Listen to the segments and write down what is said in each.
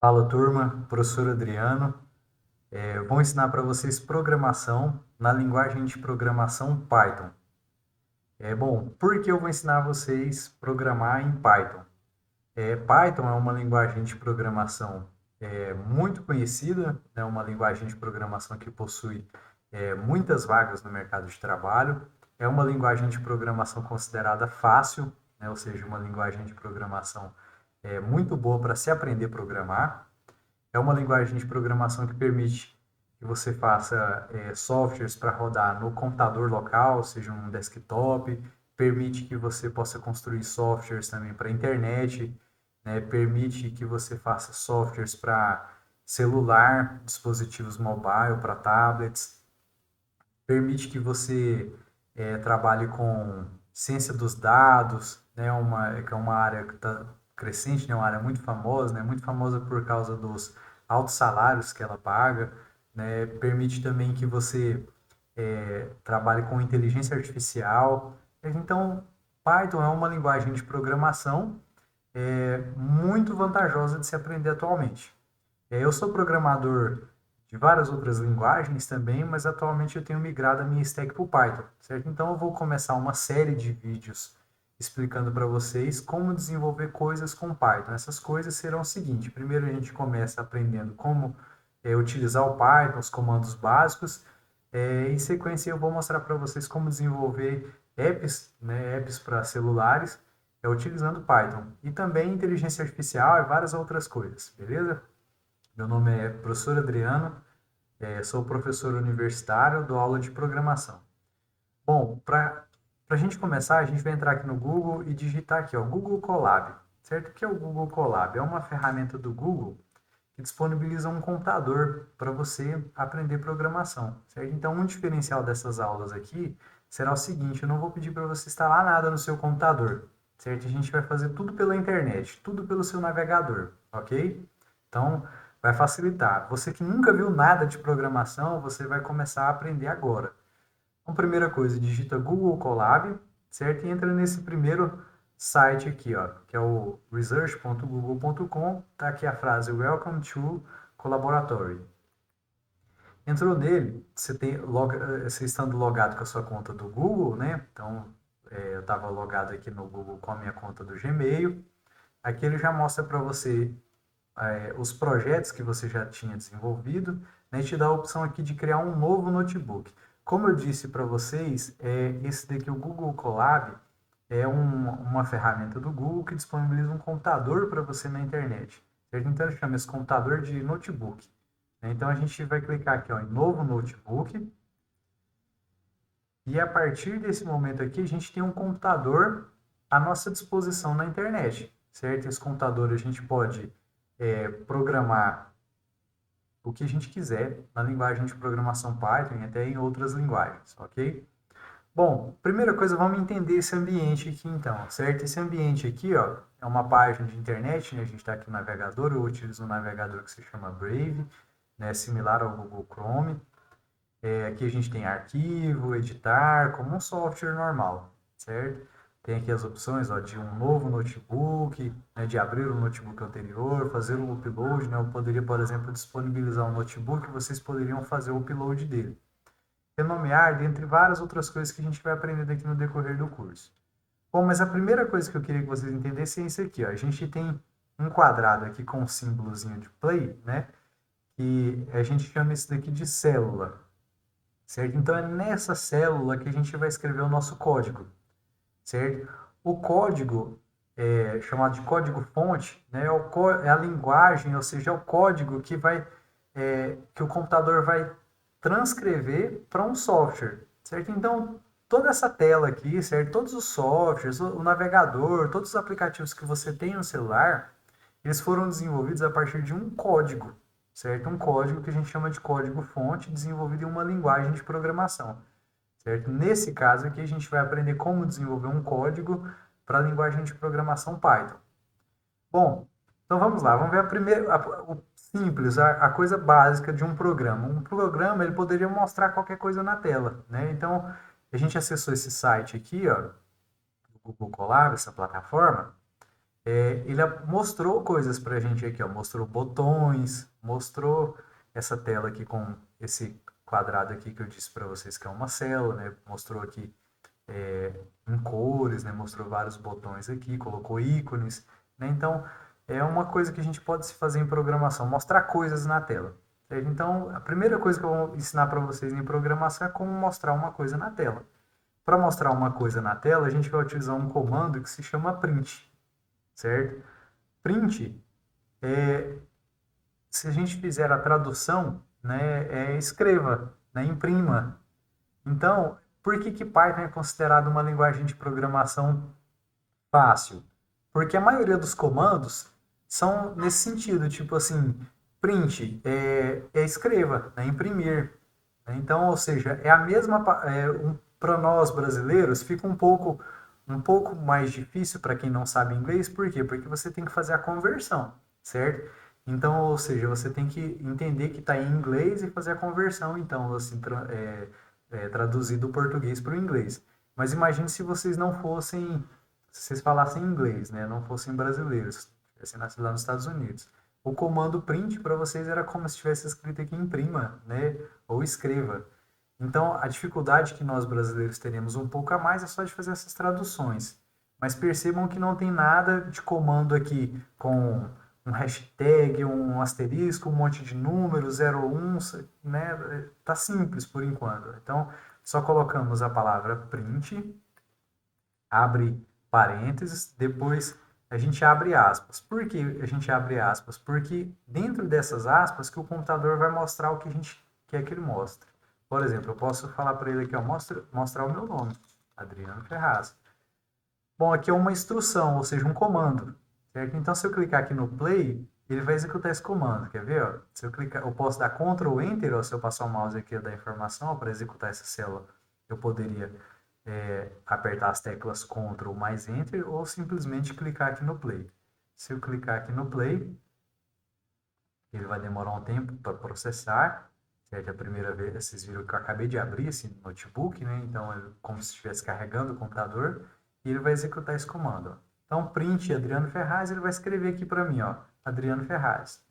Fala turma, professor Adriano. Eu vou ensinar para vocês programação na linguagem de programação Python. Bom, por que eu vou ensinar vocês programar em Python? Python é uma linguagem de programação muito conhecida, é uma linguagem de programação que possui muitas vagas no mercado de trabalho. É uma linguagem de programação considerada fácil, né, ou seja, uma linguagem de programação muito boa para se aprender a programar. É uma linguagem de programação que permite que você faça softwares para rodar no computador local, seja um desktop, permite que você possa construir softwares também para a internet, né? Permite que você faça softwares para celular, dispositivos mobile, para tablets, permite que você trabalhe com ciência dos dados, né? Que é uma área que está crescente, né? Uma área muito famosa, né? Muito famosa por causa dos altos salários que ela paga, né? Permite também que você trabalhe com inteligência artificial. Então, Python é uma linguagem de programação muito vantajosa de se aprender atualmente. Eu sou programador de várias outras linguagens também, mas atualmente eu tenho migrado a minha stack para o Python, certo? Então eu vou começar uma série de vídeos explicando para vocês como desenvolver coisas com Python. Essas coisas serão o seguinte: primeiro a gente começa aprendendo como utilizar o Python, os comandos básicos. Em sequência eu vou mostrar para vocês como desenvolver apps, né, apps para celulares, utilizando Python. E também inteligência artificial e várias outras coisas, beleza? Meu nome é professor Adriano, sou professor universitário, dou aula de programação. Bom, para a gente começar, a gente vai entrar aqui no Google e digitar aqui, ó, Google Colab, certo? O que é o Google Colab? É uma ferramenta do Google que disponibiliza um computador para você aprender programação, certo? Então, um diferencial dessas aulas aqui será o seguinte: eu não vou pedir para você instalar nada no seu computador, certo? A gente vai fazer tudo pela internet, tudo pelo seu navegador, ok? Então, vai facilitar. Você que nunca viu nada de programação, você vai começar a aprender agora. Então, primeira coisa, digita Google Colab, certo? E entra nesse primeiro site aqui, ó, que é o research.google.com. Tá aqui a frase Welcome to Collaboratory. Entrou nele, você estando logado com a sua conta do Google, né? Então, eu estava logado aqui no Google com a minha conta do Gmail. Aqui ele já mostra para você os projetos que você já tinha desenvolvido, né, e te dá a opção aqui de criar um novo notebook. Como eu disse para vocês, esse daqui, o Google Colab, é uma ferramenta do Google que disponibiliza um computador para você na internet. Certo? Então ele chama esse computador de notebook. Né? Então a gente vai clicar aqui, ó, em novo notebook, e a partir desse momento aqui a gente tem um computador à nossa disposição na internet. Certo? Esse computador a gente pode programar o que a gente quiser na linguagem de programação Python e até em outras linguagens, ok? Bom, primeira coisa, vamos entender esse ambiente aqui então, certo? Esse ambiente aqui, ó, é uma página de internet, né? A gente está aqui no navegador, eu utilizo um navegador que se chama Brave, né? Similar ao Google Chrome. Aqui a gente tem arquivo, editar, como um software normal, certo? Tem aqui as opções, ó, de um novo notebook, né, de abrir o notebook anterior, fazer o upload, né? Eu poderia, por exemplo, disponibilizar um notebook, vocês poderiam fazer o upload dele. Renomear, dentre várias outras coisas que a gente vai aprender aqui no decorrer do curso. Bom, mas a primeira coisa que eu queria que vocês entendessem é isso aqui, ó. A gente tem um quadrado aqui com um símbolozinho de play, né? E a gente chama isso daqui de célula, certo? Então é nessa célula que a gente vai escrever o nosso código, certo? O código chamado de código-fonte, né, é a linguagem, ou seja, é o código que o computador vai transcrever para um software, certo? Então, toda essa tela aqui, certo? Todos os softwares, o navegador, todos os aplicativos que você tem no celular, eles foram desenvolvidos a partir de um código, certo? Um código que a gente chama de código-fonte, desenvolvido em uma linguagem de programação, certo? Nesse caso aqui, a gente vai aprender como desenvolver um código para a linguagem de programação Python. Bom, então vamos lá, vamos ver o simples, a coisa básica de um programa. Um programa, ele poderia mostrar qualquer coisa na tela, né? Então, a gente acessou esse site aqui, ó, do Google Colab, essa plataforma, ele mostrou coisas para a gente aqui, ó, mostrou botões, mostrou essa tela aqui com esse quadrado aqui que eu disse para vocês que é uma célula, né? Mostrou aqui em cores, né? Mostrou vários botões aqui, colocou ícones, né? Então, é uma coisa que a gente pode se fazer em programação, mostrar coisas na tela. Certo? Então, a primeira coisa que eu vou ensinar para vocês em programação é como mostrar uma coisa na tela. Para mostrar uma coisa na tela, a gente vai utilizar um comando que se chama print, certo? Print, se a gente fizer a tradução, né, escreva, né, imprima. Então, por que Python é considerado uma linguagem de programação fácil? Porque a maioria dos comandos são nesse sentido, tipo assim, print escreva, né, imprimir. Então, ou seja, é a mesma para nós brasileiros fica um pouco mais difícil para quem não sabe inglês, por quê? Porque você tem que fazer a conversão, certo? Então, ou seja, você tem que entender que está em inglês e fazer a conversão, então, assim, traduzir do português para o inglês. Mas imagine se vocês não fossem, se vocês falassem inglês, né? Não fossem brasileiros, tivessem nascido lá nos Estados Unidos. O comando print para vocês era como se tivesse escrito aqui imprima, né? Ou escreva. Então, a dificuldade que nós brasileiros teremos um pouco a mais é só de fazer essas traduções. Mas percebam que não tem nada de comando aqui com um hashtag, um asterisco, um monte de números, 0 ou 1, né? Tá simples por enquanto. Então, só colocamos a palavra print, abre parênteses, depois a gente abre aspas. Por que a gente abre aspas? Porque dentro dessas aspas que o computador vai mostrar o que a gente quer que ele mostre. Por exemplo, eu posso falar para ele aqui, ó, mostrar o meu nome, Adriano Ferraz. Bom, aqui é uma instrução, ou seja, um comando. Certo? Então, se eu clicar aqui no play, ele vai executar esse comando. Quer ver? Ó? Se eu clicar, eu posso dar Ctrl Enter, ó, se eu passar o mouse aqui da informação para executar essa célula, eu poderia apertar as teclas Ctrl mais Enter ou simplesmente clicar aqui no play. Se eu clicar aqui no play, ele vai demorar um tempo para processar. Certo? A primeira vez, vocês viram que eu acabei de abrir esse notebook, né? Então, é como se estivesse carregando o computador e ele vai executar esse comando. Ó. Então, print Adriano Ferraz, ele vai escrever aqui para mim, ó, Adriano Ferraz.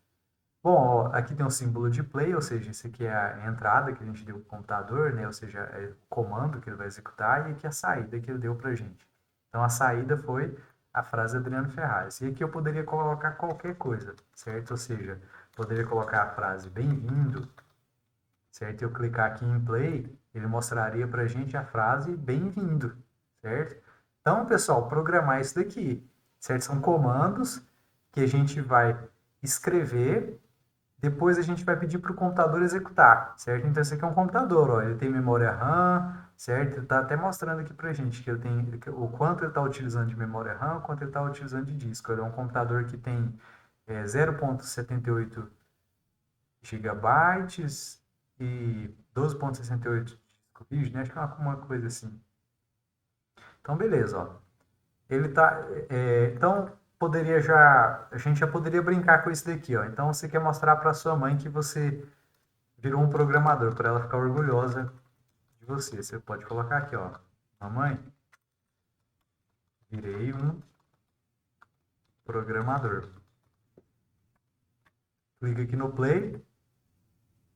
Bom, ó, aqui tem um símbolo de play, ou seja, isso aqui é a entrada que a gente deu para o computador, né? Ou seja, é o comando que ele vai executar e aqui a saída que ele deu para a gente. Então, a saída foi a frase Adriano Ferraz. E aqui eu poderia colocar qualquer coisa, certo? Ou seja, poderia colocar a frase bem-vindo, certo? Eu clicar aqui em play, ele mostraria para a gente a frase bem-vindo, certo? Então, pessoal, programar isso daqui, certo? São comandos que a gente vai escrever, depois a gente vai pedir para o computador executar, certo? Então, esse aqui é um computador, ó, ele tem memória RAM, certo? Ele está até mostrando aqui para a gente que ele tem, o quanto ele está utilizando de memória RAM, o quanto ele está utilizando de disco. Ele é um computador que tem 0,78 gigabytes e 12,68 de disco rígido, né? Acho que é uma coisa assim. Então, beleza, ó. Ele tá, então a gente já poderia brincar com isso daqui, ó. Então você quer mostrar para sua mãe que você virou um programador, para ela ficar orgulhosa de você. Você pode colocar aqui, ó, mamãe, virei um programador. Clica aqui no play,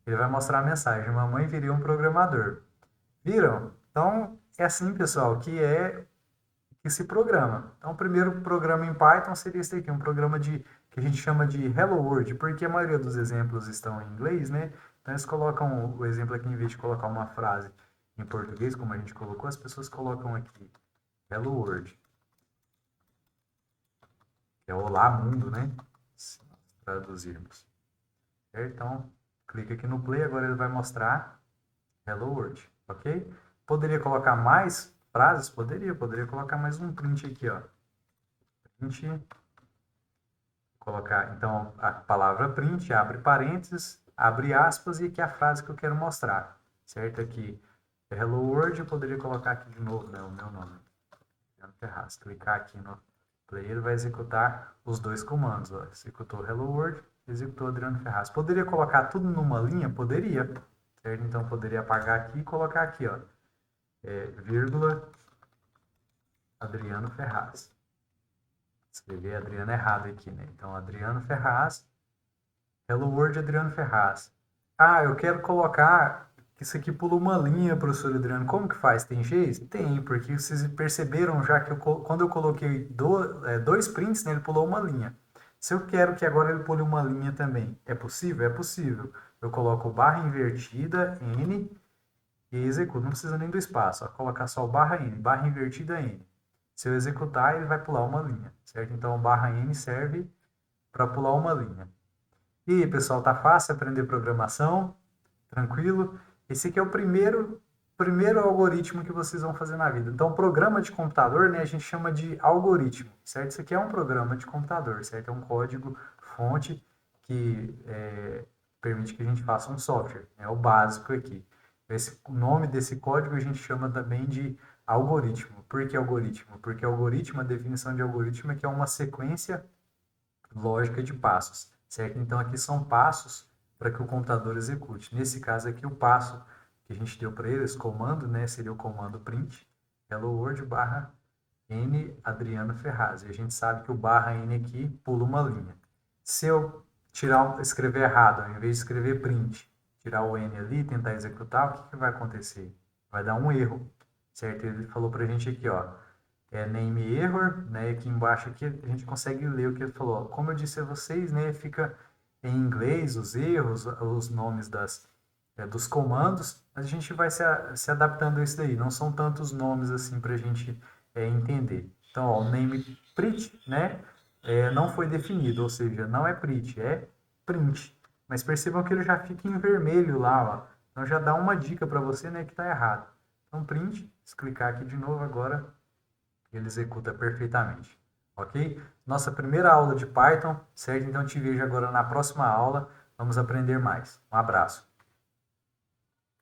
ele vai mostrar a mensagem, mamãe, virei um programador. Viram? Então é assim, pessoal, que se programa. Então, o primeiro programa em Python seria esse aqui, um programa que a gente chama de Hello World, porque a maioria dos exemplos estão em inglês, né? Então, eles colocam o exemplo aqui, em vez de colocar uma frase em português, como a gente colocou, as pessoas colocam aqui Hello World. Que é Olá Mundo, né? Se nós traduzirmos. Certo? Então, clica aqui no play, agora ele vai mostrar Hello World, ok? Poderia colocar mais frases? Poderia colocar mais um print aqui, ó. Print, colocar, então, a palavra print, abre parênteses, abre aspas, e aqui a frase que eu quero mostrar, certo? Aqui, Hello World, eu poderia colocar aqui de novo, né, o meu nome, Ferraz. Clicar aqui no play, ele vai executar os dois comandos, ó. Executou Hello World, executou Adriano Ferraz. Poderia colocar tudo numa linha? Poderia, certo? Então, poderia apagar aqui e colocar aqui, ó, vírgula, Adriano Ferraz. Escrevi Adriano errado aqui, né? Então, Adriano Ferraz. Hello World, Adriano Ferraz. Ah, eu quero colocar que isso aqui pula uma linha, professor Adriano. Como que faz? Tem jeito? Tem, porque vocês perceberam já que quando eu coloquei dois prints, né, ele pulou uma linha. Se eu quero que agora ele pule uma linha também, é possível? É possível. Eu coloco barra invertida, N, e executo. Não precisa nem do espaço, ó. Colocar só o barra N, barra invertida, N. Se eu executar, ele vai pular uma linha, certo? Então, o barra N serve para pular uma linha. E aí, pessoal, tá fácil aprender programação? Tranquilo? Esse aqui é o primeiro algoritmo que vocês vão fazer na vida. Então, programa de computador, né, a gente chama de algoritmo, certo? Isso aqui é um programa de computador, certo? É um código fonte que permite que a gente faça um software. É o básico aqui. O nome desse código a gente chama também de algoritmo. Por que algoritmo? Porque algoritmo, a definição de algoritmo é que é uma sequência lógica de passos, certo? Então, aqui são passos para que o computador execute. Nesse caso aqui, o passo que a gente deu para ele, esse comando, né, seria o comando print, hello world barra N Adriano Ferraz. E a gente sabe que o barra N aqui pula uma linha. Se eu escrever errado, ao invés de escrever print, tirar o N ali e tentar executar, o que vai acontecer? Vai dar um erro, certo? Ele falou para a gente aqui, ó, name error, né? Aqui embaixo aqui a gente consegue ler o que ele falou. Como eu disse a vocês, né? Fica em inglês os erros, os nomes dos comandos, mas a gente vai se adaptando a isso daí. Não são tantos nomes assim para a gente entender. Então, ó, o name print, né? Não foi definido, ou seja, não é print, é print. Mas percebam que ele já fica em vermelho lá, ó. Então já dá uma dica para você, né, que está errado. Então, print, se clicar aqui de novo agora, ele executa perfeitamente, ok? Nossa primeira aula de Python, certo? Então te vejo agora na próxima aula, vamos aprender mais. Um abraço.